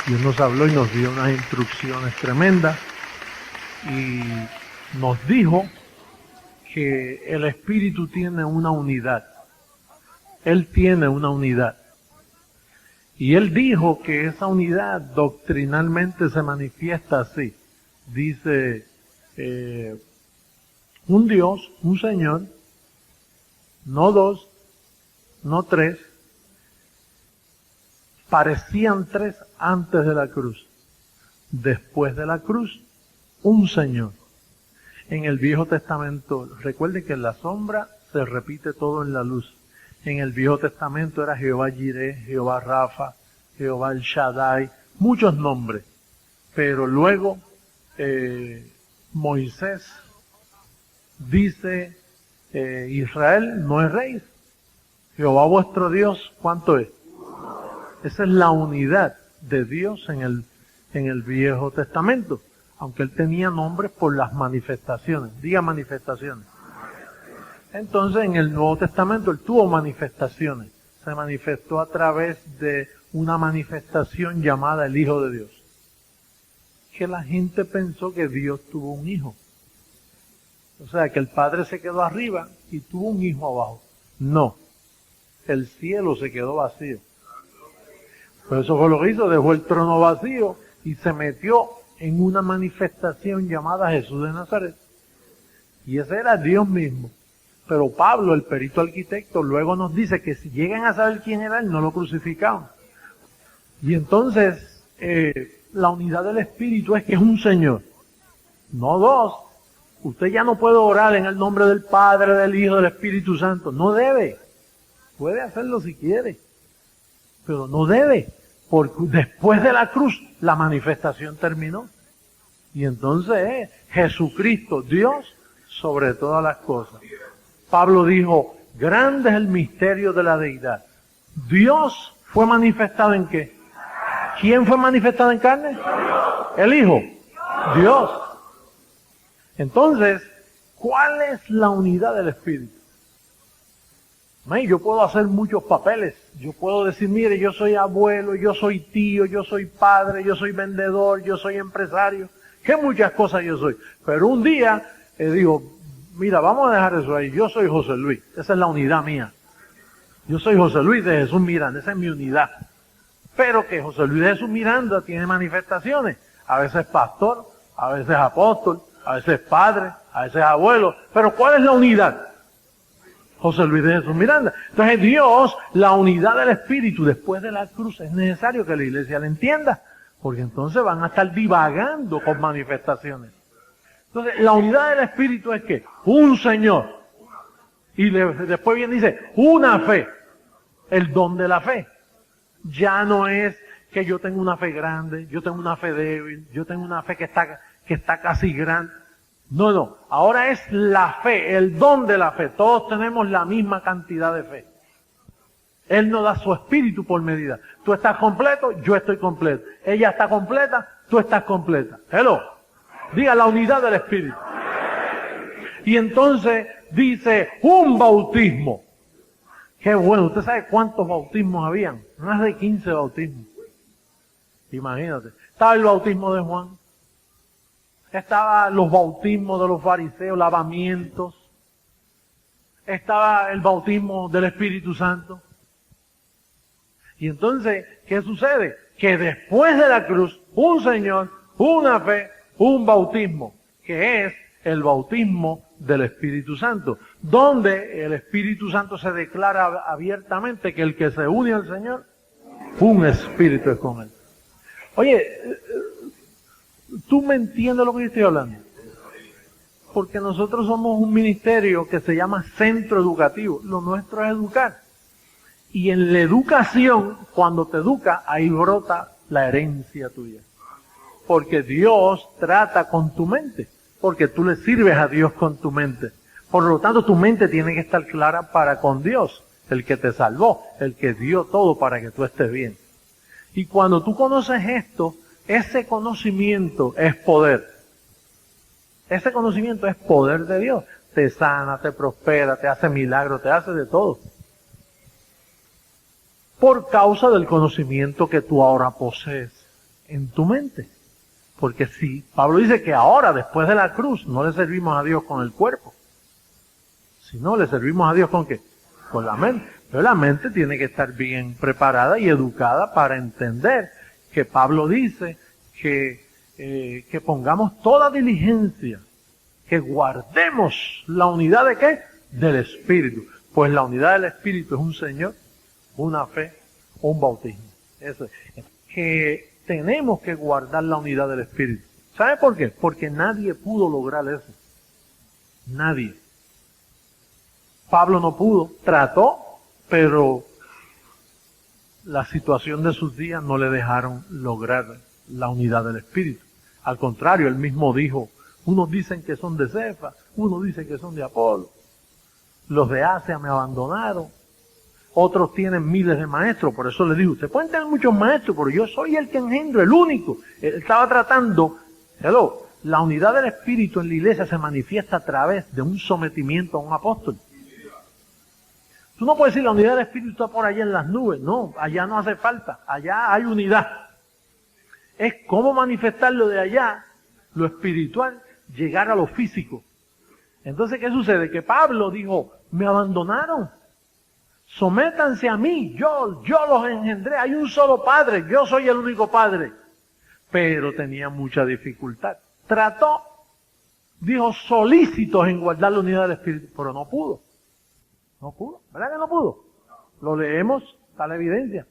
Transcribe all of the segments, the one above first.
Dios nos habló y nos dio unas instrucciones tremendas y nos dijo que el Espíritu tiene una unidad. Él tiene una unidad. Y Él dijo que esa unidad doctrinalmente se manifiesta así. Dice, un Dios, un Señor, no dos, no tres, parecían tres antes de la cruz. Después de la cruz, un Señor. En el Viejo Testamento, recuerden que en la sombra se repite todo en la luz. En el Viejo Testamento era Jehová Jireh, Jehová Rafa, Jehová El Shaddai, muchos nombres. Pero luego Moisés dice, Israel no es rey. Jehová vuestro Dios, ¿cuánto es? Esa es la unidad de Dios en el Viejo Testamento. Aunque Él tenía nombres por las manifestaciones. Diga manifestaciones. Entonces en el Nuevo Testamento Él tuvo manifestaciones. Se manifestó a través de una manifestación llamada el Hijo de Dios. Que la gente pensó que Dios tuvo un hijo. O sea, que el Padre se quedó arriba y tuvo un hijo abajo. No. El cielo se quedó vacío. Pues eso fue lo que hizo. Dejó el trono vacío y se metió en una manifestación llamada Jesús de Nazaret. Y ese era Dios mismo. Pero Pablo, el perito arquitecto, luego nos dice que si llegan a saber quién era Él, no lo crucificaban. Y entonces, la unidad del Espíritu es que es un Señor, no dos. Usted ya no puede orar en el nombre del Padre, del Hijo, del Espíritu Santo. No debe. Puede hacerlo si quiere, pero no debe. Porque después de la cruz, la manifestación terminó. Y entonces Jesucristo, Dios, sobre todas las cosas. Pablo dijo, grande es el misterio de la deidad. Dios fue manifestado ¿en qué? ¿Quién fue manifestado en carne? El Hijo. Dios. Entonces, ¿cuál es la unidad del Espíritu? Yo puedo hacer muchos papeles. Yo puedo decir, mire, yo soy abuelo, yo soy tío, yo soy padre, yo soy vendedor, yo soy empresario. Que muchas cosas yo soy. Pero un día digo, mira, vamos a dejar eso ahí. Yo soy José Luis. Esa es la unidad mía. Yo soy José Luis de Jesús Miranda. Esa es mi unidad. Pero que José Luis de Jesús Miranda tiene manifestaciones. A veces pastor, a veces apóstol, a veces padre, a veces abuelo. Pero ¿cuál es la unidad? José Luis de Jesús Miranda. Entonces Dios, la unidad del Espíritu después de la cruz, es necesario que la iglesia la entienda, porque entonces van a estar divagando con manifestaciones. Entonces, la unidad del Espíritu es que un Señor, y después viene y dice, una fe, el don de la fe. Ya no es que yo tengo una fe grande, yo tengo una fe débil, yo tengo una fe que está casi grande. No, ahora es la fe, el don de la fe. Todos tenemos la misma cantidad de fe. Él nos da su espíritu por medida. Tú estás completo, yo estoy completo. Ella está completa, tú estás completa. Hello. Diga la unidad del espíritu. Y entonces dice un bautismo. Qué bueno. ¿Usted sabe cuántos bautismos habían? Más de 15 bautismos. Imagínate. Estaba el bautismo de Juan. Estaban los bautismos de los fariseos, lavamientos. Estaba el bautismo del Espíritu Santo. Y entonces, ¿qué sucede? Que después de la cruz, un Señor, una fe, un bautismo, que es el bautismo del Espíritu Santo, donde el Espíritu Santo se declara abiertamente que el que se une al Señor, un espíritu es con Él. Oye, ¿tú me entiendes lo que yo estoy hablando? Porque nosotros somos un ministerio que se llama centro educativo. Lo nuestro es educar. Y en la educación, cuando te educa, ahí brota la herencia tuya. Porque Dios trata con tu mente. Porque tú le sirves a Dios con tu mente. Por lo tanto, tu mente tiene que estar clara para con Dios, el que te salvó, el que dio todo para que tú estés bien. Y cuando tú conoces esto, ese conocimiento es poder. Ese conocimiento es poder de Dios. Te sana, te prospera, te hace milagros, te hace de todo. Por causa del conocimiento que tú ahora posees. en tu mente. Porque si Pablo dice que ahora, después de la cruz, no le servimos a Dios con el cuerpo, sino le servimos a Dios ¿con qué? Con la mente. Pero la mente tiene que estar bien preparada y educada para entender que Pablo dice que pongamos toda diligencia, que guardemos la unidad de ¿qué? Del Espíritu. Pues la unidad del Espíritu es un Señor, una fe, un bautismo. Eso es. Que tenemos que guardar la unidad del Espíritu. ¿Sabe por qué? Porque nadie pudo lograr eso. Nadie. Pablo no pudo, trató, pero la situación de sus días no le dejaron lograr la unidad del Espíritu. Al contrario, él mismo dijo, unos dicen que son de Cefas, unos dicen que son de Apolo, los de Asia me abandonaron, otros tienen miles de maestros, por eso les digo, ustedes pueden tener muchos maestros, pero yo soy el que engendro, el único. Él estaba tratando, la unidad del Espíritu en la iglesia se manifiesta a través de un sometimiento a un apóstol. Tú no puedes decir la unidad del Espíritu está por allá en las nubes. No, allá no hace falta. Allá hay unidad. Es cómo manifestarlo de allá, lo espiritual, llegar a lo físico. Entonces, ¿qué sucede? Que Pablo dijo, me abandonaron. Sométanse a mí, yo los engendré. Hay un solo Padre, yo soy el único Padre. Pero tenía mucha dificultad. Trató, dijo solícitos en guardar la unidad del Espíritu, pero no pudo. No pudo, ¿verdad que no pudo? Lo leemos, está la evidencia.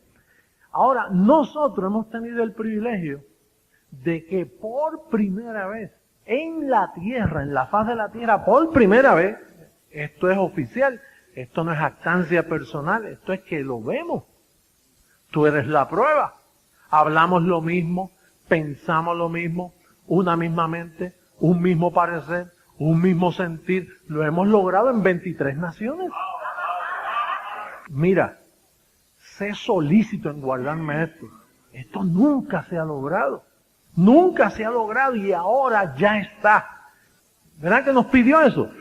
Ahora, nosotros hemos tenido el privilegio de que por primera vez en la tierra, en la faz de la tierra, por primera vez, esto es oficial, esto no es jactancia personal, esto es que lo vemos. Tú eres la prueba. Hablamos lo mismo, pensamos lo mismo, una misma mente, un mismo parecer, un mismo sentir. Lo hemos logrado en 23 naciones. Mira, sé solícito en guardarme esto. Esto nunca se ha logrado. Nunca se ha logrado y ahora ya está. ¿Verdad que nos pidió eso?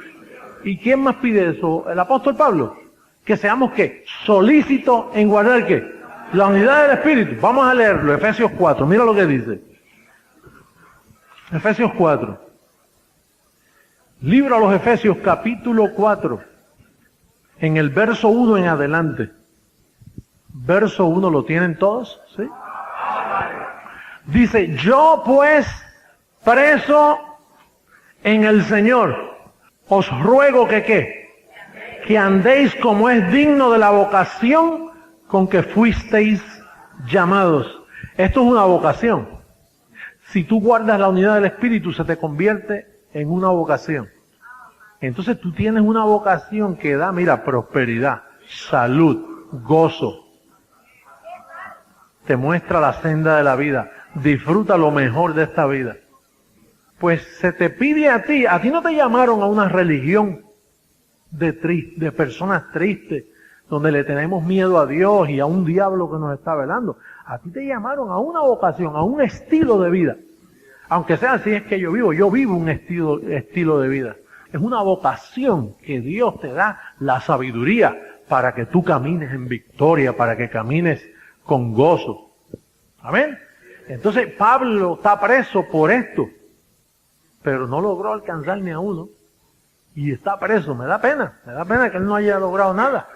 ¿Y quién más pide eso? ¿El apóstol Pablo? Que seamos ¿qué? Solícitos en guardar ¿qué? La unidad del Espíritu. Vamos a leerlo, Efesios 4. Mira lo que dice. Efesios 4. Libro a los Efesios, capítulo 4. En el verso 1 en adelante. Verso 1, ¿lo tienen todos? ¿Sí? Dice, yo pues, preso en el Señor, os ruego que ¿qué? Que andéis como es digno de la vocación con que fuisteis llamados. Esto es una vocación. Si tú guardas la unidad del Espíritu, se te convierte en una vocación. Entonces tú tienes una vocación que da, mira, prosperidad, salud, gozo. Te muestra la senda de la vida. Disfruta lo mejor de esta vida. Pues se te pide a ti no te llamaron a una religión de personas tristes, donde le tenemos miedo a Dios y a un diablo que nos está velando. A ti te llamaron a una vocación, a un estilo de vida. Aunque sea así es que yo vivo un estilo de vida. Es una vocación que Dios te da la sabiduría para que tú camines en victoria, para que camines con gozo. Amén. Entonces Pablo está preso por esto, pero no logró alcanzar ni a uno. Y está preso, me da pena que él no haya logrado nada.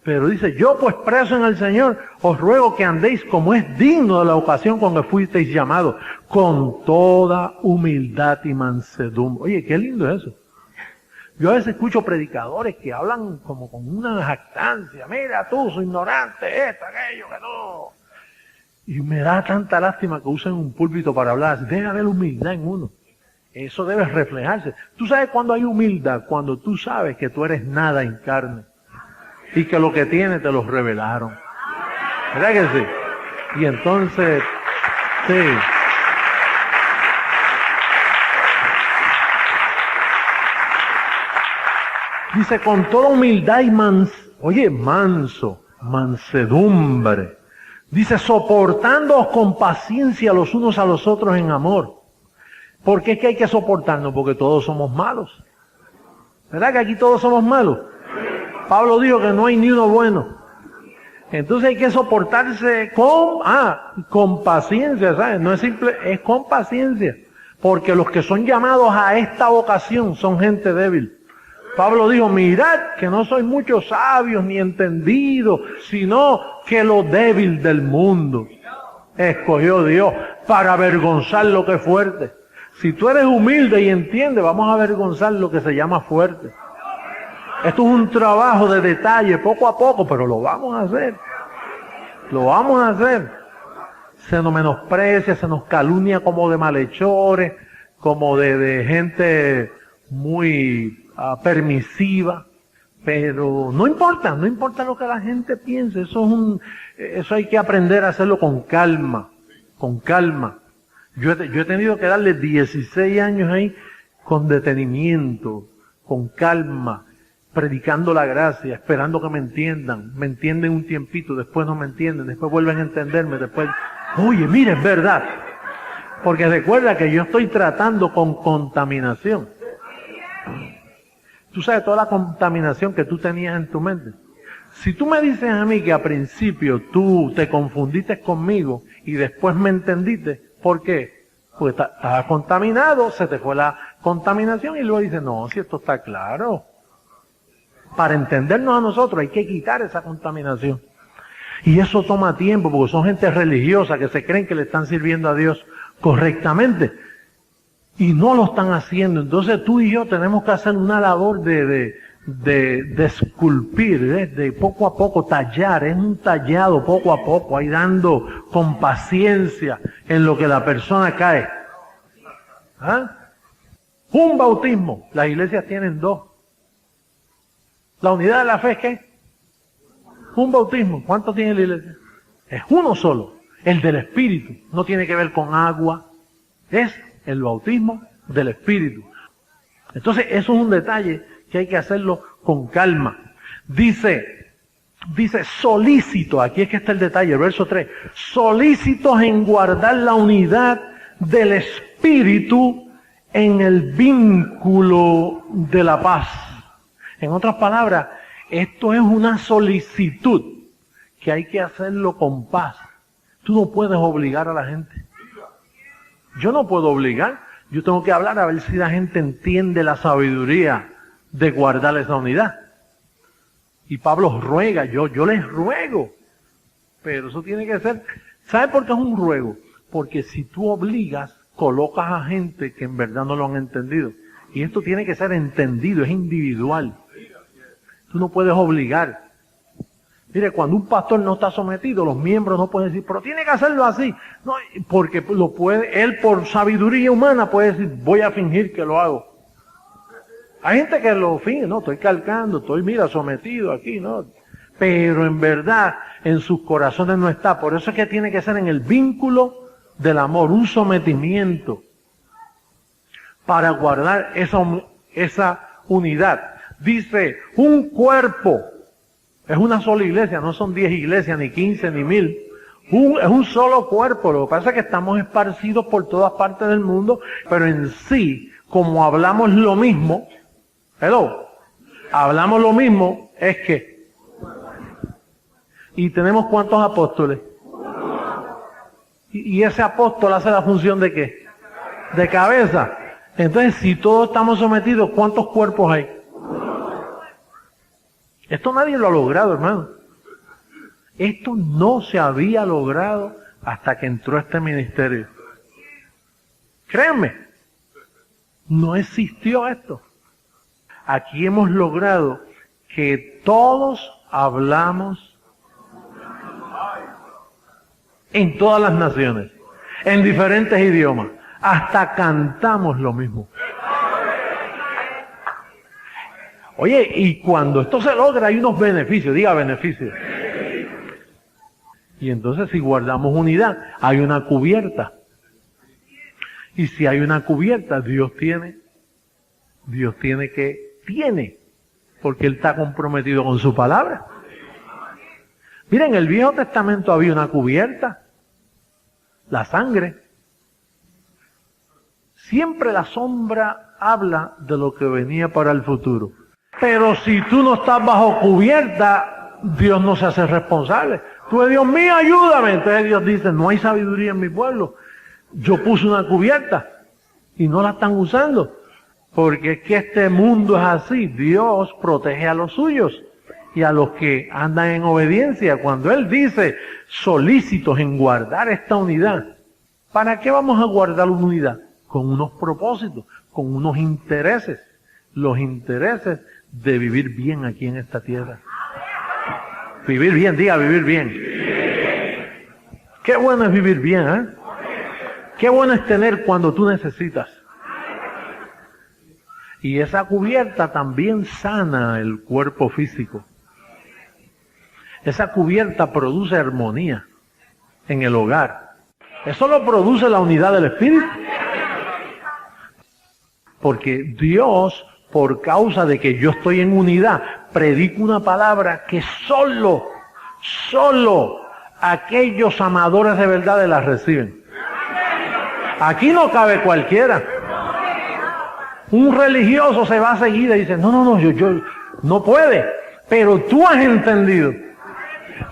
Pero dice, yo pues preso en el Señor, os ruego que andéis como es digno de la ocasión con que fuisteis llamados, con toda humildad y mansedumbre. Oye, qué lindo es eso. Yo a veces escucho predicadores que hablan como con una jactancia. Mira tú, soy ignorante, esto, aquello, que no. Y me da tanta lástima que usen un púlpito para hablar. Debe haber humildad en uno. Eso debe reflejarse. ¿Tú sabes cuándo hay humildad? Cuando tú sabes que tú eres nada en carne. Y que lo que tienes te lo revelaron. ¿Verdad que sí? Y entonces, sí. Dice, con toda humildad y mansedumbre. Dice, soportándoos con paciencia los unos a los otros en amor. ¿Por qué es que hay que soportarnos? Porque todos somos malos. ¿Verdad que aquí todos somos malos? Pablo dijo que no hay ni uno bueno. Entonces hay que soportarse con paciencia, ¿sabes? No es simple, es con paciencia. Porque los que son llamados a esta vocación son gente débil. Pablo dijo, mirad que no soy muchos sabios ni entendidos, sino que lo débil del mundo escogió Dios para avergonzar lo que es fuerte. Si tú eres humilde y entiendes, vamos a avergonzar lo que se llama fuerte. Esto es un trabajo de detalle, poco a poco, pero lo vamos a hacer. Lo vamos a hacer. Se nos menosprecia, se nos calumnia como de malhechores, como de gente muy permisiva. Pero no importa lo que la gente piense. Eso hay que aprender a hacerlo con calma, con calma. Yo he tenido que darle 16 años ahí con detenimiento, con calma, predicando la gracia, esperando que me entiendan. Me entienden un tiempito, después no me entienden, después vuelven a entenderme, después, oye, mira, es verdad. Porque recuerda que yo estoy tratando con contaminación. Tú sabes toda la contaminación que tú tenías en tu mente. Si tú me dices a mí que a principio tú te confundiste conmigo y después me entendiste, ¿por qué? Porque estabas contaminado, se te fue la contaminación y luego dices, no, si esto está claro. Para entendernos a nosotros hay que quitar esa contaminación. Y eso toma tiempo porque son gente religiosa que se creen que le están sirviendo a Dios correctamente y no lo están haciendo. Entonces tú y yo tenemos que hacer una labor de esculpir, de poco a poco tallar, es un tallado poco a poco, ahí dando con paciencia en lo que la persona cae. ¿Ah? Un bautismo, las iglesias tienen dos. La unidad de la fe es ¿qué? Un bautismo. ¿Cuánto tiene la iglesia? Es uno solo, el del Espíritu. No tiene que ver con agua, es el bautismo del Espíritu. Entonces eso es un detalle que hay que hacerlo con calma. Dice solícito, aquí es que está el detalle, el verso 3, solícitos en guardar la unidad del Espíritu en el vínculo de la paz. En otras palabras, esto es una solicitud que hay que hacerlo con paz. Tú no puedes obligar a la gente. Yo no puedo obligar, yo tengo que hablar a ver si la gente entiende la sabiduría de guardar esa unidad. Y Pablo ruega, yo les ruego, pero eso tiene que ser, ¿sabe por qué es un ruego? Porque si tú obligas, colocas a gente que en verdad no lo han entendido. Y esto tiene que ser entendido, es individual. Tú no puedes obligar. Mire, cuando un pastor no está sometido, los miembros no pueden decir, pero tiene que hacerlo así. No, porque lo puede, él por sabiduría humana puede decir, voy a fingir que lo hago. Hay gente que lo finge, no, estoy calcando, estoy, mira, sometido aquí, ¿no? Pero en verdad, en sus corazones no está. Por eso es que tiene que ser en el vínculo del amor, un sometimiento para guardar esa unidad. Dice, un cuerpo, es una sola iglesia, no son 10 iglesias, ni 15, ni 1000. Es un solo cuerpo, lo que pasa es que estamos esparcidos por todas partes del mundo, pero en sí, como hablamos lo mismo, hablamos lo mismo, es que, ¿y tenemos cuántos apóstoles? ¿Y ese apóstol hace la función de qué? De cabeza. Entonces, si todos estamos sometidos, ¿cuántos cuerpos hay? Esto nadie lo ha logrado, hermano. Esto no se había logrado hasta que entró este ministerio. Créanme, no existió esto. Aquí hemos logrado que todos hablamos en todas las naciones, en diferentes idiomas, hasta cantamos lo mismo. Oye, y cuando esto se logra hay unos beneficios, diga beneficios. Y entonces si guardamos unidad, hay una cubierta. Y si hay una cubierta, Dios tiene, porque Él está comprometido con su palabra. Miren, en el Viejo Testamento había una cubierta, la sangre. Siempre la sombra habla de lo que venía para el futuro. Pero si tú no estás bajo cubierta, Dios no se hace responsable. Tú, Dios mío, ayúdame. Entonces Dios dice, no hay sabiduría en mi pueblo. Yo puse una cubierta y no la están usando. Porque es que este mundo es así. Dios protege a los suyos y a los que andan en obediencia. Cuando Él dice, solícitos en guardar esta unidad, ¿para qué vamos a guardar la unidad? Con unos propósitos, con unos intereses. Los intereses de vivir bien aquí en esta tierra. Vivir bien, diga vivir bien. Qué bueno es vivir bien, ¿eh? Qué bueno es tener cuando tú necesitas. Y esa cubierta también sana el cuerpo físico. Esa cubierta produce armonía en el hogar. Eso lo produce la unidad del Espíritu. Porque Dios, por causa de que yo estoy en unidad, predico una palabra que solo aquellos amadores de verdad la reciben. Aquí no cabe cualquiera. Un religioso se va a seguir y dice, no, yo no puede. Pero tú has entendido.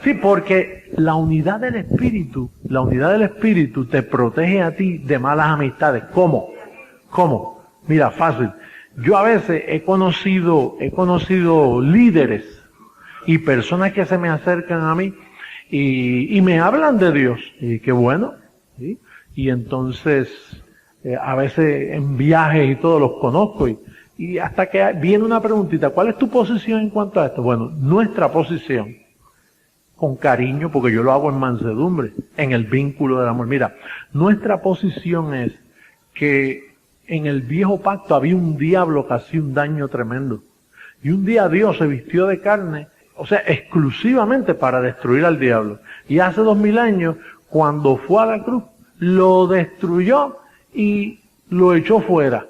Sí, porque la unidad del Espíritu te protege a ti de malas amistades. ¿Cómo? Mira, fácil. Yo a veces he conocido líderes y personas que se me acercan a mí y me hablan de Dios. Y qué bueno. ¿Sí? Y entonces, a veces en viajes y todo los conozco y hasta que viene una preguntita, ¿cuál es tu posición en cuanto a esto? Bueno, nuestra posición, con cariño, porque yo lo hago en mansedumbre, en el vínculo del amor. Mira, nuestra posición es que en el viejo pacto había un diablo que hacía un daño tremendo. Y un día Dios se vistió de carne, o sea, exclusivamente para destruir al diablo. Y hace 2000 años, cuando fue a la cruz, lo destruyó y lo echó fuera.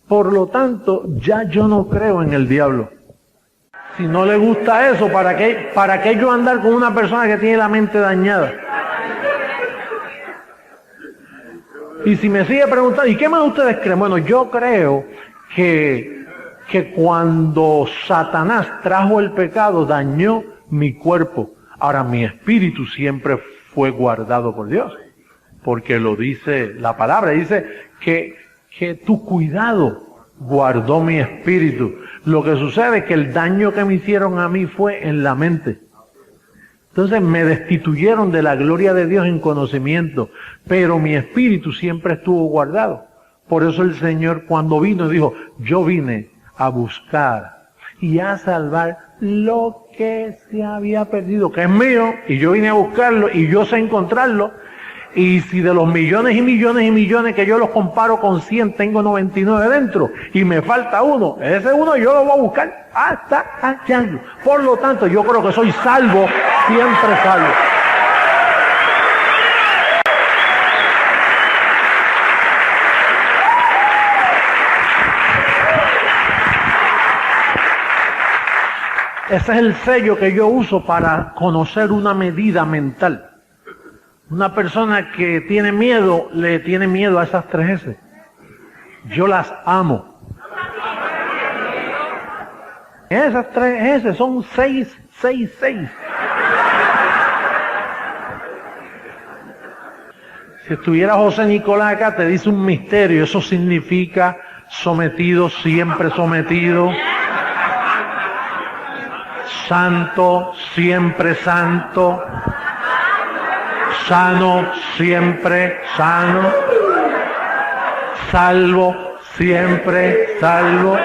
Por lo tanto, ya yo no creo en el diablo. Si no le gusta eso, ¿para qué yo andar con una persona que tiene la mente dañada? Y si me sigue preguntando, ¿y qué más ustedes creen? Bueno, yo creo que cuando Satanás trajo el pecado, dañó mi cuerpo. Ahora, mi espíritu siempre fue guardado por Dios. Porque lo dice la palabra, dice que tu cuidado guardó mi espíritu. Lo que sucede es que el daño que me hicieron a mí fue en la mente. Entonces me destituyeron de la gloria de Dios en conocimiento, pero mi espíritu siempre estuvo guardado. Por eso el Señor cuando vino dijo, yo vine a buscar y a salvar lo que se había perdido, que es mío, y yo vine a buscarlo y yo sé encontrarlo. Y si de los millones y millones y millones que yo los comparo con 100, tengo 99 dentro y me falta uno, ese uno yo lo voy a buscar hasta hallarlo. Por lo tanto, yo creo que soy salvo, siempre salvo. Ese es el sello que yo uso para conocer una medida mental. Una persona que tiene miedo, le tiene miedo a esas 3 S. Yo las amo. Esas 3 S son 6, 6, 6. Si estuviera José Nicolás acá, te dice un misterio. Eso significa sometido, siempre sometido. Santo, siempre santo. Sano, siempre sano. Salvo, siempre salvo.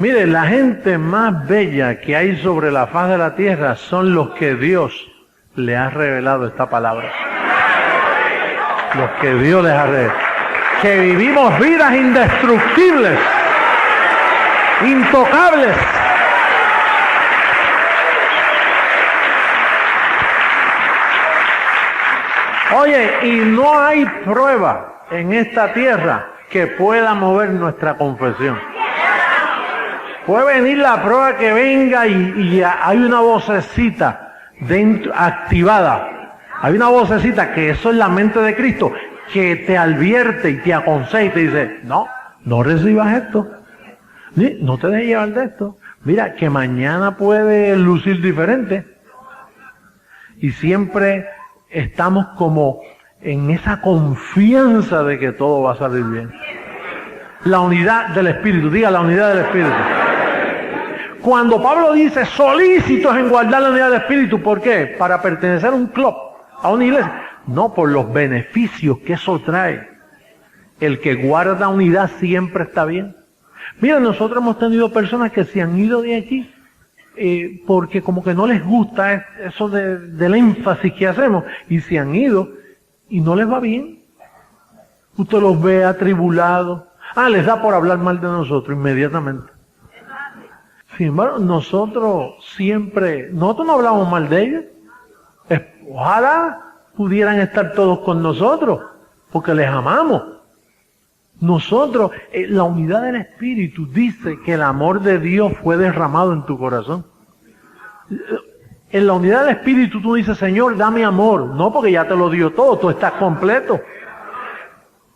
Mire, la gente más bella que hay sobre la faz de la tierra son los que Dios le ha revelado esta palabra. Los que Dios les ha revelado. Que vivimos vidas indestructibles, intocables. Oye, y no hay prueba en esta tierra que pueda mover nuestra confesión. Puede venir la prueba que venga y hay una vocecita dentro, activada. Hay una vocecita que eso es la mente de Cristo, que te advierte y te aconseja y te dice, no recibas esto. No te dejes llevar de esto. Mira, que mañana puede lucir diferente. Y siempre estamos como en esa confianza de que todo va a salir bien. La unidad del Espíritu, diga la unidad del Espíritu. Cuando Pablo dice solícitos en guardar la unidad del Espíritu, ¿por qué? Para pertenecer a un club, a una iglesia. No, por los beneficios que eso trae. El que guarda unidad siempre está bien. Mira, nosotros hemos tenido personas que se han ido de aquí porque como que no les gusta eso del énfasis que hacemos y se han ido y no les va bien. Usted los ve atribulados. Les da por hablar mal de nosotros inmediatamente. Sin embargo, nosotros no hablamos mal de ellos. Ojalá pudieran estar todos con nosotros, porque les amamos. Nosotros, la unidad del Espíritu dice que el amor de Dios fue derramado en tu corazón. En la unidad del Espíritu tú dices, Señor, dame amor. No, porque ya te lo dio todo, tú estás completo.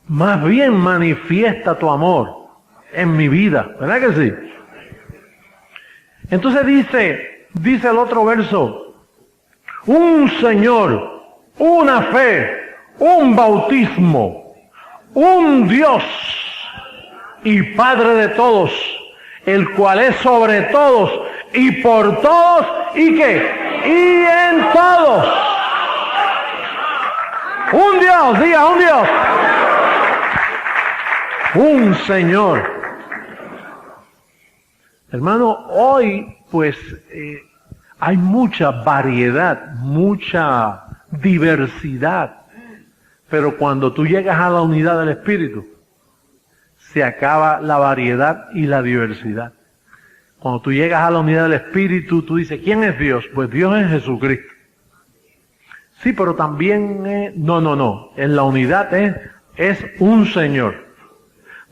Más bien manifiesta tu amor en mi vida, ¿verdad que sí? Entonces dice el otro verso, un Señor, una fe, un bautismo, un Dios y Padre de todos, el cual es sobre todos y por todos y ¿qué? Y en todos. Un Dios, diga un Dios. Un Señor. Hermano, hoy pues hay mucha variedad, mucha diversidad, pero cuando tú llegas a la unidad del Espíritu, se acaba la variedad y la diversidad. Cuando tú llegas a la unidad del Espíritu, tú dices, ¿quién es Dios? Pues Dios es Jesucristo. Sí, pero también no. En la unidad es un Señor.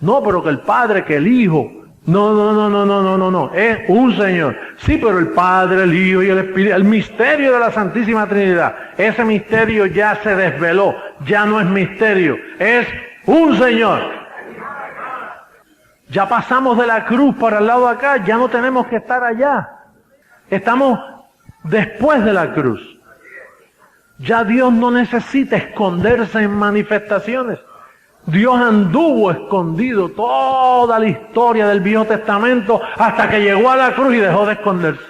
No, pero que el Padre, que el Hijo. No. Es un Señor. Sí, pero el Padre, el Hijo y el Espíritu, el misterio de la Santísima Trinidad. Ese misterio ya se desveló. Ya no es misterio. Es un Señor. Ya pasamos de la cruz para el lado de acá. Ya no tenemos que estar allá. Estamos después de la cruz. Ya Dios no necesita esconderse en manifestaciones. Dios anduvo escondido toda la historia del Viejo Testamento hasta que llegó a la cruz y dejó de esconderse.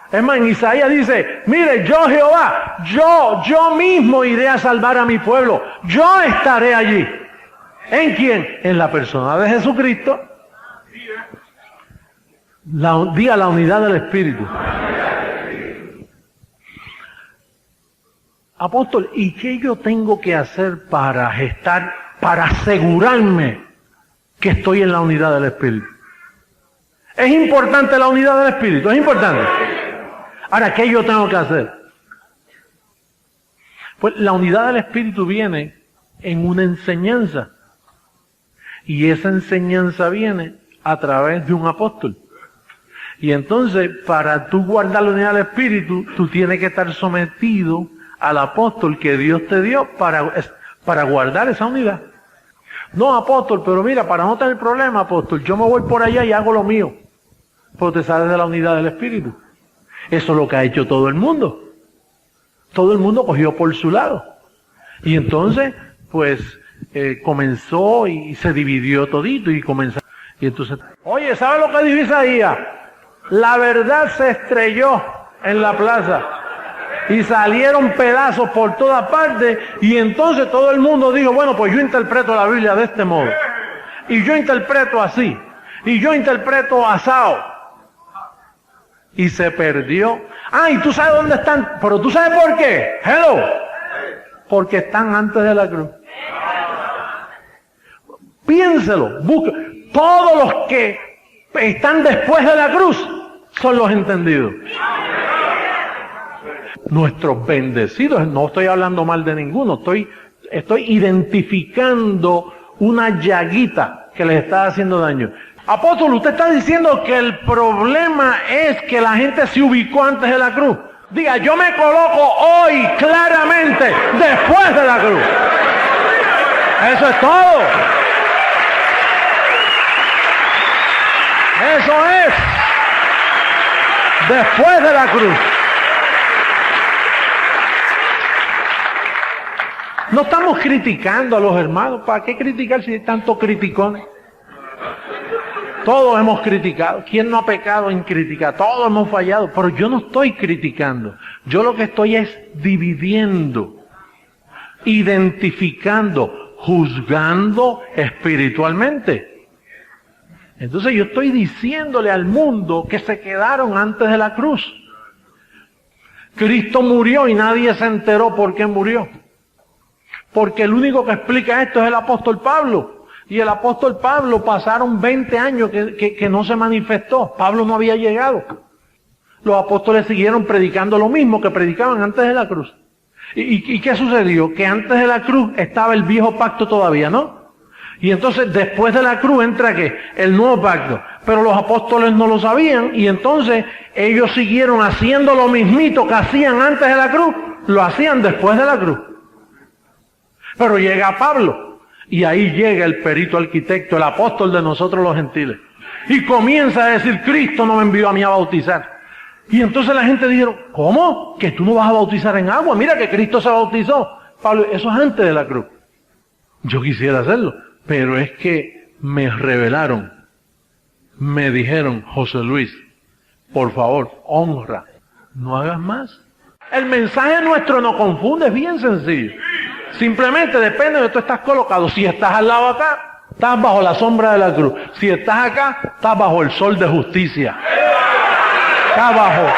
Es más, en Isaías dice, mire, yo Jehová, yo mismo iré a salvar a mi pueblo. Yo estaré allí. ¿En quién? En la persona de Jesucristo. Diga la unidad del Espíritu. Apóstol, ¿y qué yo tengo que hacer para asegurarme que estoy en la unidad del Espíritu? Es importante la unidad del Espíritu, es importante. Ahora, ¿qué yo tengo que hacer? Pues la unidad del Espíritu viene en una enseñanza. Y esa enseñanza viene a través de un apóstol. Y entonces, para tú guardar la unidad del Espíritu, tú tienes que estar sometido al apóstol que Dios te dio para guardar esa unidad. No, apóstol, pero mira, para no tener problema, apóstol, yo me voy por allá y hago lo mío. Pero te sales de la unidad del Espíritu. Eso es lo que ha hecho todo el mundo. Todo el mundo cogió por su lado. Y entonces, pues, comenzó y se dividió todito y comenzó. Y entonces, oye, ¿sabe lo que dice Isaías? La verdad se estrelló en la plaza. Y salieron pedazos por todas partes, y entonces todo el mundo dijo, bueno, pues yo interpreto la Biblia de este modo, y yo interpreto así, y yo interpreto asado, y se perdió. Y tú sabes dónde están, pero tú sabes por qué, porque están antes de la cruz. Piénselo, busque. Todos los que están después de la cruz son los entendidos. Nuestros bendecidos, no estoy hablando mal de ninguno, estoy identificando una llaguita que les está haciendo daño. Apóstol, usted está diciendo que el problema es que la gente se ubicó antes de la cruz. Diga, yo me coloco hoy claramente después de la cruz. Eso es todo. Eso es. Después de la cruz. No estamos criticando a los hermanos. ¿Para qué criticar si hay tantos criticones? Todos hemos criticado. ¿Quién no ha pecado en criticar? Todos hemos fallado. Pero yo no estoy criticando. Yo lo que estoy es dividiendo, identificando, juzgando espiritualmente. Entonces yo estoy diciéndole al mundo que se quedaron antes de la cruz. Cristo murió y nadie se enteró por qué murió. Porque el único que explica esto es el apóstol Pablo. Y el apóstol Pablo pasaron 20 años que no se manifestó. Pablo no había llegado. Los apóstoles siguieron predicando lo mismo que predicaban antes de la cruz. ¿Y qué sucedió? Que antes de la cruz estaba el viejo pacto todavía, ¿no? Y entonces después de la cruz entra ¿qué? El nuevo pacto. Pero los apóstoles no lo sabían y entonces ellos siguieron haciendo lo mismito que hacían antes de la cruz. Lo hacían después de la cruz. Pero llega Pablo y ahí llega el perito arquitecto, el apóstol de nosotros los gentiles. Y comienza a decir, Cristo no me envió a mí a bautizar. Y entonces la gente dijeron, ¿cómo? ¿Que tú no vas a bautizar en agua? Mira que Cristo se bautizó. Pablo, eso es antes de la cruz. Yo quisiera hacerlo, pero es que me revelaron. Me dijeron, José Luis, por favor, honra, no hagas más. El mensaje nuestro no confunde, es bien sencillo. Simplemente depende de donde tú estás colocado. Si estás al lado acá, estás bajo la sombra de la cruz. Si estás acá, estás bajo el sol de justicia. Estás bajo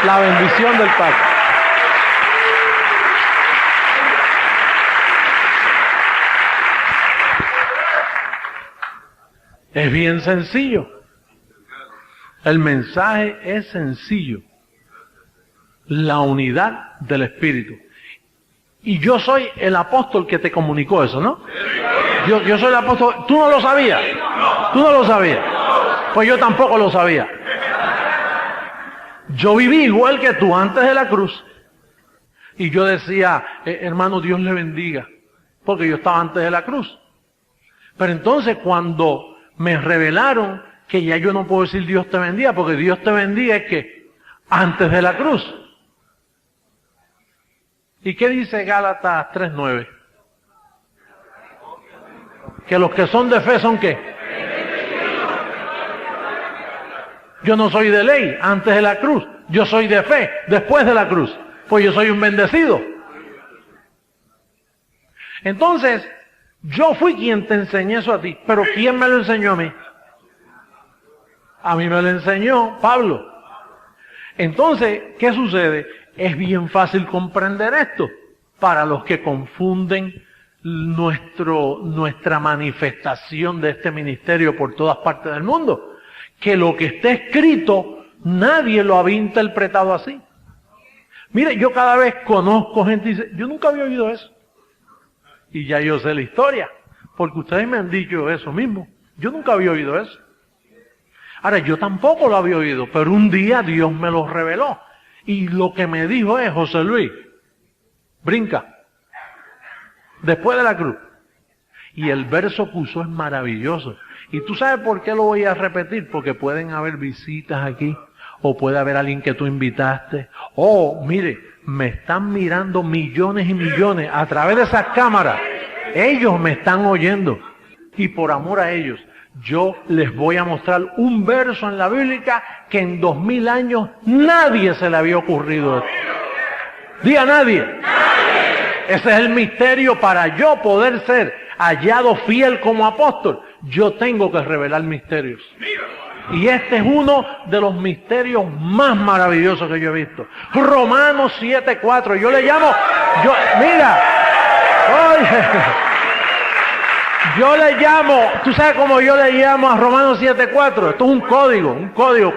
la bendición del pacto. Es bien sencillo. El mensaje es sencillo. La unidad del Espíritu. Y yo soy el apóstol que te comunicó eso, ¿no? Yo soy el apóstol. ¿Tú no lo sabías? ¿Tú no lo sabías? Pues yo tampoco lo sabía. Yo viví igual que tú antes de la cruz. Y yo decía, hermano, Dios le bendiga. Porque yo estaba antes de la cruz. Pero entonces cuando me revelaron que ya yo no puedo decir Dios te bendiga, porque Dios te bendiga es que antes de la cruz. ¿Y qué dice Gálatas 3:9? Que los que son de fe son ¿qué? Yo no soy de ley antes de la cruz. Yo soy de fe después de la cruz. Pues yo soy un bendecido. Entonces, yo fui quien te enseñé eso a ti. Pero ¿quién me lo enseñó a mí? A mí me lo enseñó Pablo. Entonces, ¿qué sucede? Es bien fácil comprender esto para los que confunden nuestra manifestación de este ministerio por todas partes del mundo. Que lo que está escrito, nadie lo había interpretado así. Mire, yo cada vez conozco gente y dice, yo nunca había oído eso. Y ya yo sé la historia, porque ustedes me han dicho eso mismo. Yo nunca había oído eso. Ahora, yo tampoco lo había oído, pero un día Dios me lo reveló. Y lo que me dijo es, José Luis, brinca, después de la cruz. Y el verso que usó es maravilloso. Y tú sabes por qué lo voy a repetir, porque pueden haber visitas aquí, o puede haber alguien que tú invitaste. Oh, mire, me están mirando millones y millones a través de esas cámaras. Ellos me están oyendo. Y por amor a ellos, yo les voy a mostrar un verso en la Biblia que en 2000 años nadie se le había ocurrido. Diga nadie. Ese es el misterio para yo poder ser hallado fiel como apóstol. Yo tengo que revelar misterios. Y este es uno de los misterios más maravillosos que yo he visto. Romanos 7:4. Yo le llamo, mira, oye, yo le llamo, ¿tú sabes cómo yo le llamo a Romanos 7:4? Esto es un código.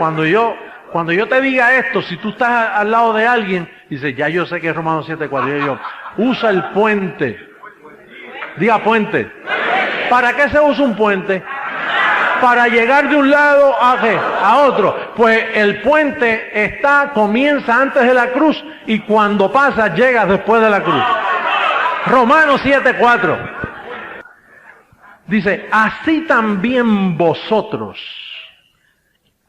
Cuando yo te diga esto, si tú estás al lado de alguien, dice, ya yo sé que es Romanos 7:4. Yo, usa el puente. Diga puente. ¿Para qué se usa un puente? Para llegar de un lado a otro. Pues el puente comienza antes de la cruz y cuando pasa llega después de la cruz. Romanos 7:4. Dice, así también vosotros,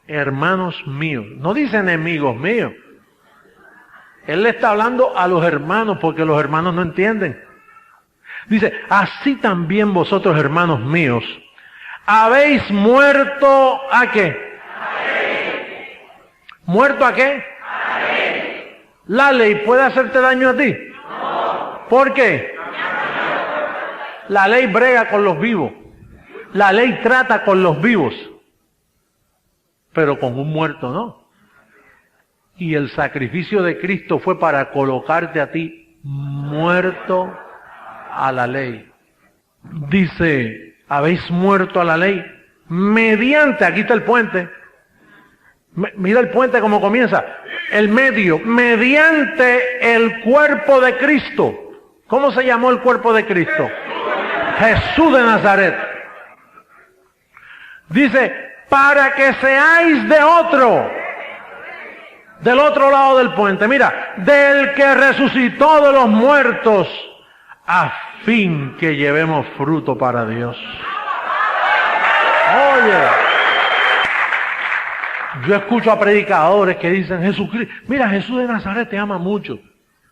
hermanos míos. No dice enemigos míos. Él le está hablando a los hermanos porque los hermanos no entienden. Dice, así también vosotros, hermanos míos, habéis muerto ¿a qué? ¿Muerto a qué? ¿La ley puede hacerte daño a ti? No. ¿Por qué? La ley brega con los vivos. La ley trata con los vivos. Pero con un muerto no. Y el sacrificio de Cristo fue para colocarte a ti muerto a la ley. Dice, habéis muerto a la ley mediante, aquí está el puente. Mira el puente cómo comienza. El medio, mediante el cuerpo de Cristo. ¿Cómo se llamó el cuerpo de Cristo? Jesús de Nazaret. Dice, para que seáis de otro. Del otro lado del puente. Mira, del que resucitó de los muertos, a fin que llevemos fruto para Dios. Oye, yo escucho a predicadores que dicen, Jesucristo, mira, Jesús de Nazaret te ama mucho.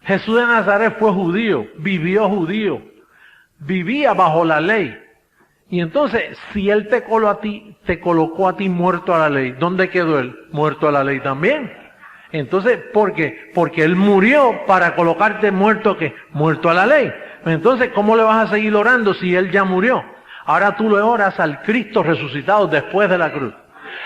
Jesús de Nazaret fue judío, vivió judío, vivía bajo la ley. Y entonces, si Él te colocó a ti muerto a la ley, ¿dónde quedó Él? Muerto a la ley también. Entonces, ¿por qué? Porque Él murió para colocarte muerto, ¿qué? Muerto a la ley. Entonces, ¿cómo le vas a seguir orando si Él ya murió? Ahora tú le oras al Cristo resucitado después de la cruz.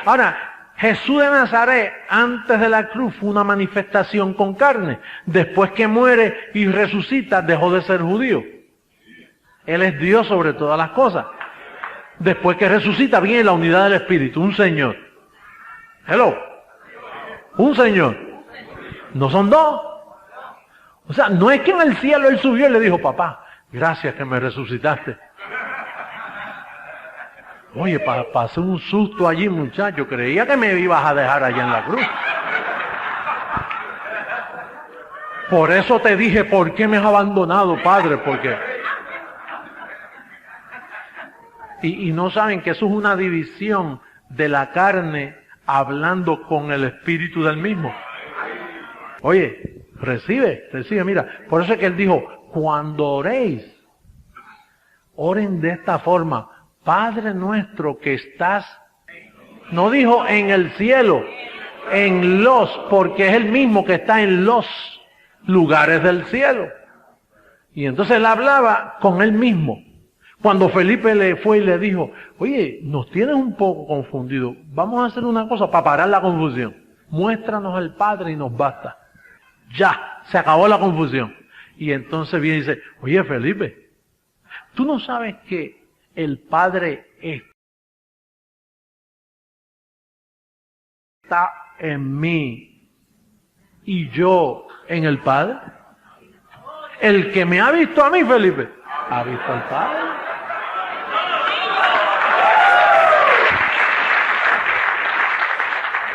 Ahora, Jesús de Nazaret, antes de la cruz, fue una manifestación con carne. Después que muere y resucita, dejó de ser judío. Él es Dios sobre todas las cosas. Después que resucita, viene la unidad del Espíritu, un Señor. Hello. Un Señor. No son dos. O sea, no es que en el cielo Él subió y le dijo, papá, gracias que me resucitaste. Oye, pasé un susto allí, muchacho. Creía que me ibas a dejar allá en la cruz. Por eso te dije, ¿por qué me has abandonado, Padre? Porque... Y no saben que eso es una división de la carne hablando con el espíritu del mismo. Oye, recibe, mira. Por eso es que Él dijo, cuando oréis, oren de esta forma. Padre nuestro que estás, no dijo en el cielo, en los, porque es el mismo que está en los lugares del cielo. Y entonces Él hablaba con Él mismo. Cuando Felipe le fue y le dijo, oye, nos tienes un poco confundidos, vamos a hacer una cosa para parar la confusión. Muéstranos al Padre y nos basta. Ya, se acabó la confusión. Y entonces viene y dice, oye Felipe, ¿tú no sabes que el Padre está en mí y yo en el Padre? El que me ha visto a mí, Felipe, ha visto al Padre.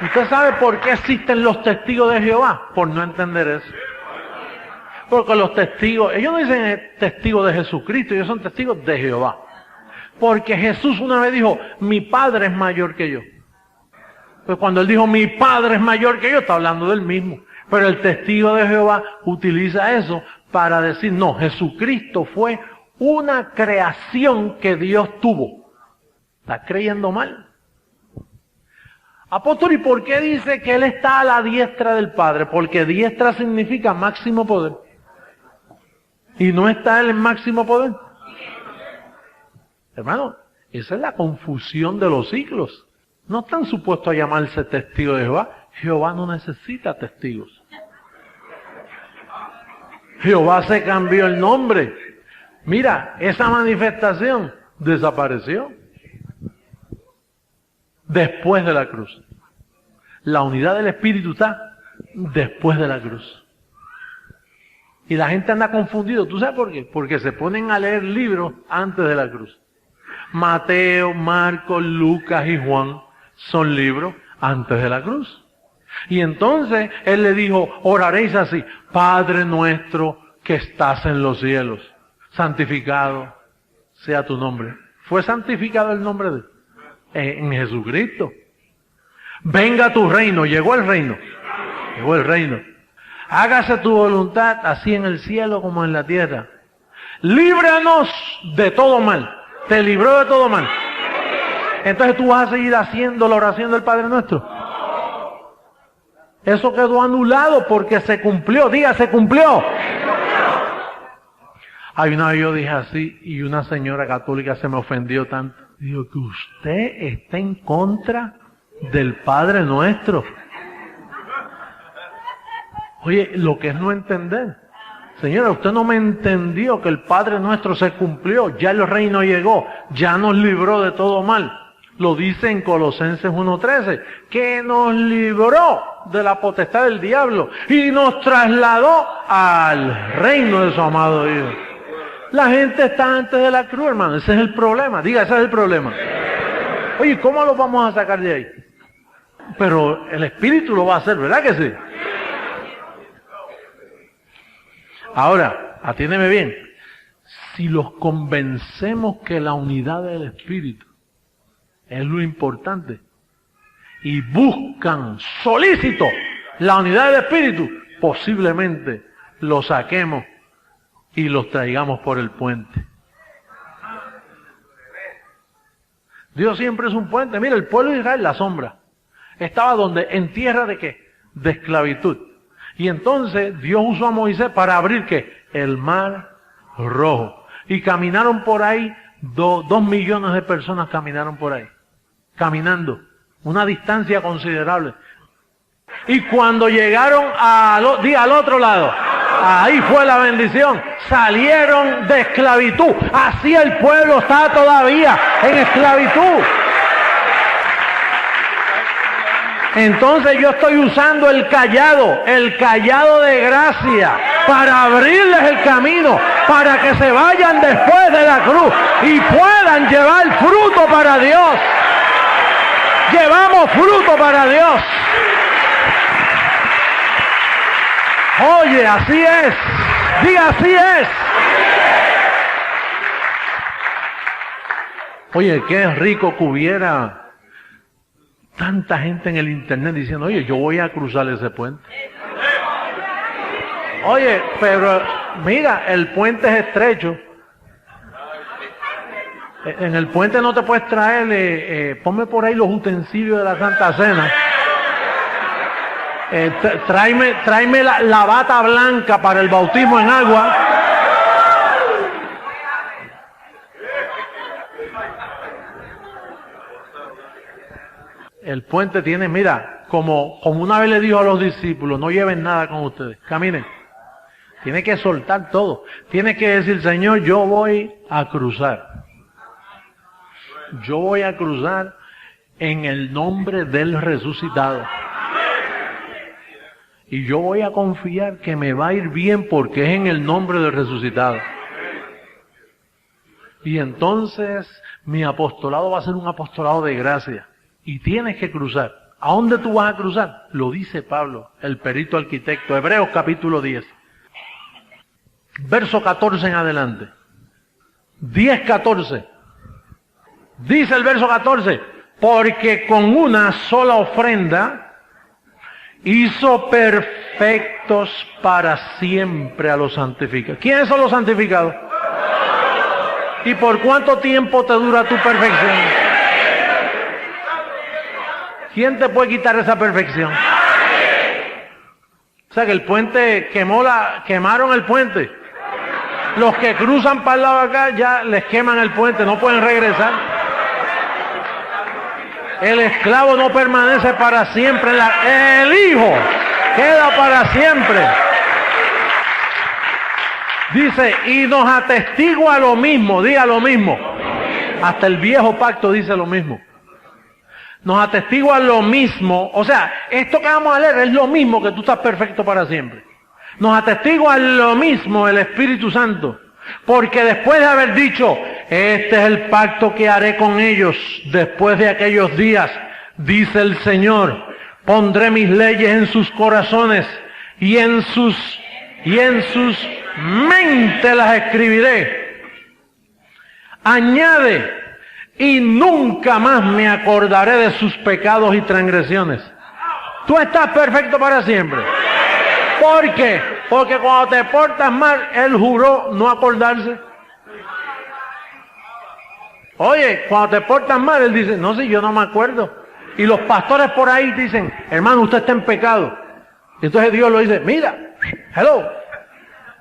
¿Usted sabe por qué existen los testigos de Jehová? Por no entender eso. Porque los testigos, ellos no dicen testigos de Jesucristo, ellos son testigos de Jehová. Porque Jesús una vez dijo, mi Padre es mayor que yo. Pues cuando Él dijo, mi Padre es mayor que yo, está hablando del mismo. Pero el testigo de Jehová utiliza eso para decir, no, Jesucristo fue una creación que Dios tuvo. ¿Está creyendo mal? Apóstol, ¿y por qué dice que Él está a la diestra del Padre? Porque diestra significa máximo poder. ¿Y no está Él en máximo poder? Hermano, esa es la confusión de los siglos. No están supuestos a llamarse testigos de Jehová. Jehová no necesita testigos. Jehová se cambió el nombre. Mira, esa manifestación desapareció después de la cruz. La unidad del Espíritu está después de la cruz. Y la gente anda confundido. ¿Tú sabes por qué? Porque se ponen a leer libros antes de la cruz. Mateo, Marcos, Lucas y Juan son libros antes de la cruz. Y entonces Él le dijo, oraréis así, Padre nuestro que estás en los cielos, santificado sea tu nombre. ¿Fue santificado el nombre de Él? En Jesucristo. Venga tu reino, llegó el reino. Llegó el reino. Hágase tu voluntad, así en el cielo como en la tierra. Líbranos de todo mal. Te libró de todo mal. Entonces tú vas a seguir haciendo la oración del Padre Nuestro. Eso quedó anulado porque se cumplió. Diga, se cumplió. Hay una vez yo dije así y una señora católica se me ofendió tanto. Digo, que usted está en contra del Padre Nuestro. Oye, lo que es no entender. Señora, usted no me entendió que el Padre Nuestro se cumplió. Ya el reino llegó. Ya nos libró de todo mal. Lo dice en Colosenses 1:13, que nos libró de la potestad del diablo y nos trasladó al reino de su amado Hijo. La gente está antes de la cruz, hermano. Ese es el problema. Diga, ese es el problema. Oye, ¿cómo lo vamos a sacar de ahí? Pero el Espíritu lo va a hacer, ¿verdad que sí? Ahora, atiéndeme bien. Si los convencemos que la unidad del Espíritu es lo importante y buscan solícito la unidad del Espíritu, posiblemente los saquemos y los traigamos por el puente. Dios siempre es un puente. Mira, el pueblo de Israel, la sombra, estaba donde, en tierra de ¿qué? De esclavitud. Y entonces Dios usó a Moisés para abrir ¿qué? El mar rojo. Y caminaron por ahí, 2 millones de personas caminaron por ahí. Caminando. Una distancia considerable. Y cuando llegaron al otro lado, ahí fue la bendición. Salieron de esclavitud. Así el pueblo está todavía en esclavitud. Entonces yo estoy usando el cayado de gracia, para abrirles el camino, para que se vayan después de la cruz y puedan llevar fruto para Dios. Llevamos fruto para Dios. Oye, así es. Diga, así es. Oye, qué rico que hubiera tanta gente en el internet diciendo, oye, yo voy a cruzar ese puente. Oye, pero mira, el puente es estrecho. En el puente no te puedes traer, ponme por ahí los utensilios de la Santa Cena. Tráeme la bata blanca para el bautismo en agua. El puente tiene, mira, como una vez le dijo a los discípulos, no lleven nada con ustedes, caminen. Tiene que soltar todo. Tiene que decir, Señor, yo voy a cruzar. Yo voy a cruzar en el nombre del resucitado. Y yo voy a confiar que me va a ir bien porque es en el nombre del resucitado. Y entonces mi apostolado va a ser un apostolado de gracia. Y tienes que cruzar. ¿A dónde tú vas a cruzar? Lo dice Pablo, el perito arquitecto. Hebreos capítulo 10. Verso 14 en adelante. 10:14. Dice el verso 14. Porque con una sola ofrenda hizo perfectos para siempre a los santificados. ¿Quiénes son los santificados? ¿Y por cuánto tiempo te dura tu perfección? ¿Quién te puede quitar esa perfección? O sea que el puente quemaron el puente. Los que cruzan para el lado de acá ya les queman el puente, no pueden regresar. El esclavo no permanece para siempre, el hijo queda para siempre. Dice, y nos atestigua lo mismo, diga lo mismo. Hasta el viejo pacto dice lo mismo. Nos atestigua lo mismo, o sea, esto que vamos a leer es lo mismo que tú estás perfecto para siempre. Nos atestigua lo mismo el Espíritu Santo, porque después de haber dicho, este es el pacto que haré con ellos después de aquellos días, dice el Señor, pondré mis leyes en sus corazones y en sus mentes las escribiré. Añade, y nunca más me acordaré de sus pecados y transgresiones. Tú estás perfecto para siempre. ¿Por qué? Porque cuando te portas mal, Él juró no acordarse. Oye, cuando te portas mal, Él dice, no, si yo no me acuerdo. Y los pastores por ahí dicen, hermano, usted está en pecado. Y entonces Dios lo dice, mira, hello,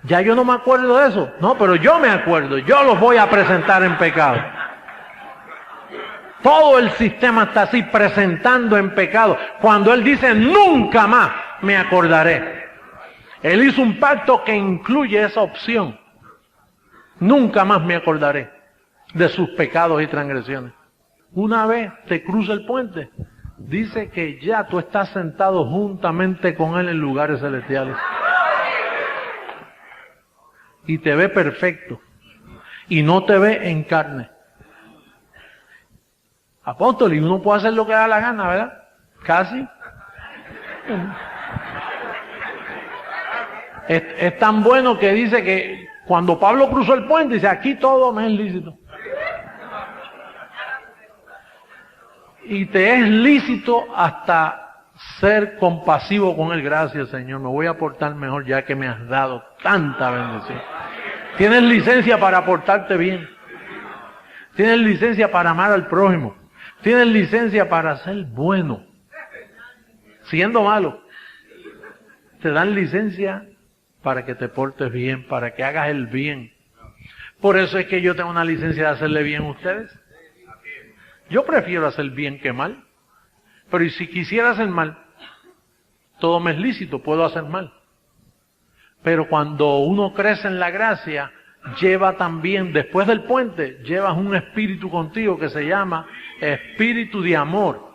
ya yo no me acuerdo de eso. No, pero yo me acuerdo, yo los voy a presentar en pecado. Todo el sistema está así, presentando en pecado. Cuando Él dice, nunca más me acordaré. Él hizo un pacto que incluye esa opción. Nunca más me acordaré de sus pecados y transgresiones. Una vez te cruza el puente, dice que ya tú estás sentado juntamente con Él en lugares celestiales. Y te ve perfecto. Y no te ve en carne. Apóstol, y uno puede hacer lo que da la gana, ¿verdad? Casi. Es tan bueno que dice que cuando Pablo cruzó el puente, dice, aquí todo me es lícito. Y te es lícito hasta ser compasivo con Él. Gracias, Señor, me voy a portar mejor ya que me has dado tanta bendición. Tienes licencia para portarte bien. Tienes licencia para amar al prójimo. Tienes licencia para ser bueno. Siendo malo. Te dan licencia para que te portes bien, para que hagas el bien. Por eso es que yo tengo una licencia de hacerle bien a ustedes. Yo prefiero hacer bien que mal. Pero ¿y si quisiera hacer mal? Todo me es lícito, puedo hacer mal. Pero cuando uno crece en la gracia, lleva también, después del puente, llevas un espíritu contigo que se llama espíritu de amor,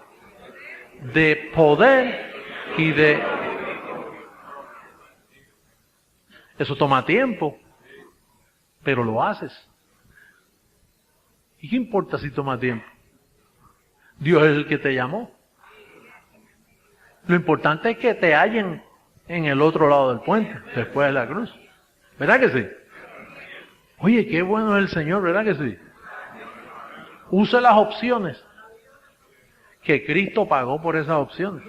de poder y de... Eso toma tiempo, pero lo haces. ¿Y qué importa si toma tiempo? Dios es el que te llamó. Lo importante es que te hallen en el otro lado del puente, después de la cruz. ¿Verdad que sí? Oye, qué bueno es el Señor, ¿verdad que sí? Use las opciones que Cristo pagó por esas opciones.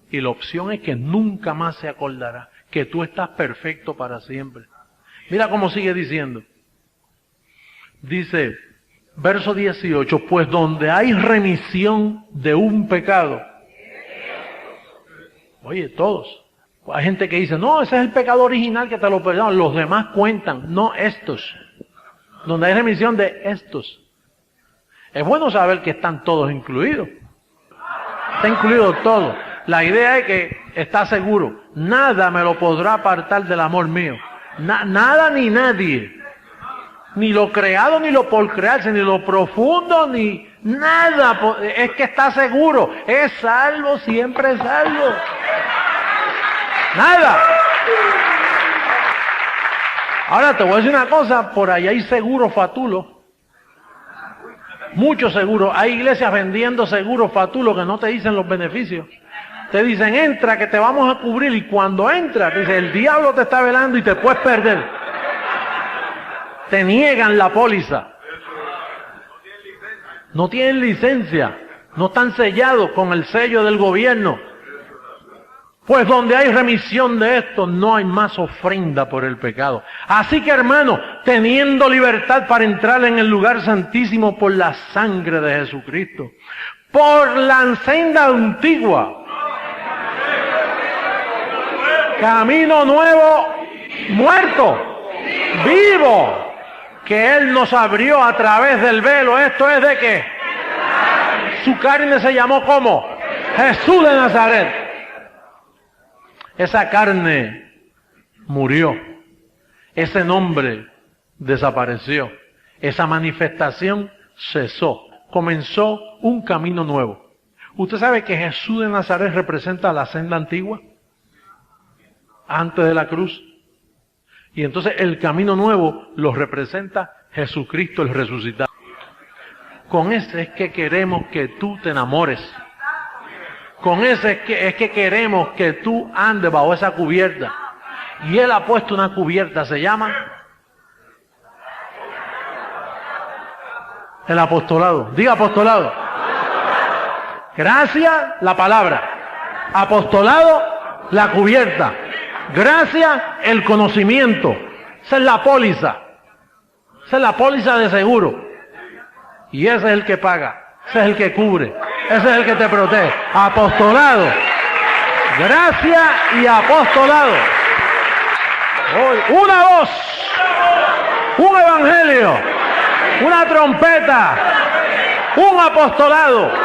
Y la opción es que nunca más se acordará que tú estás perfecto para siempre. Mira cómo sigue diciendo. Dice, verso 18, pues donde hay remisión de un pecado. Oye, todos. Hay gente que dice, no, ese es el pecado original que te lo perdonan. Los demás cuentan, no estos. Donde hay remisión de estos. Es bueno saber que están todos incluidos. Está incluido todo. La idea es que está seguro. Nada me lo podrá apartar del amor mío. Nada ni nadie. Ni lo creado, ni lo por crearse, ni lo profundo, ni nada. Es que está seguro. Es salvo, siempre es salvo. Nada. Ahora te voy a decir una cosa. Por ahí hay seguros fatulos. Muchos seguros. Hay iglesias vendiendo seguros fatulos que no te dicen los beneficios. Te dicen, entra que te vamos a cubrir. Y cuando entras, te dicen, el diablo te está velando y te puedes perder. Te niegan la póliza. No tienen licencia. No están sellados con el sello del gobierno. Pues donde hay remisión de esto, no hay más ofrenda por el pecado. Así que, hermano, teniendo libertad para entrar en el lugar santísimo por la sangre de Jesucristo, por la senda antigua, camino nuevo, muerto, vivo, que Él nos abrió a través del velo. Esto es de que su carne se llamó ¿cómo? Jesús de Nazaret. Esa carne murió, ese nombre desapareció, esa manifestación cesó, comenzó un camino nuevo. ¿Usted sabe que Jesús de Nazaret representa la senda antigua? Antes de la cruz. Y entonces el camino nuevo lo representa Jesucristo el resucitado. Con ese es que queremos que tú te enamores. Con ese es que queremos que tú andes bajo esa cubierta. Y Él ha puesto una cubierta, se llama El apostolado. Diga apostolado. Gracia, la palabra. Apostolado, la cubierta. Gracia, el conocimiento. Esa es la póliza. Esa es la póliza de seguro. Y ese es el que paga. Ese es el que cubre. Ese es el que te protege. Apostolado. Gracia y apostolado. Hoy, una voz. Un evangelio. Una trompeta. Un apostolado.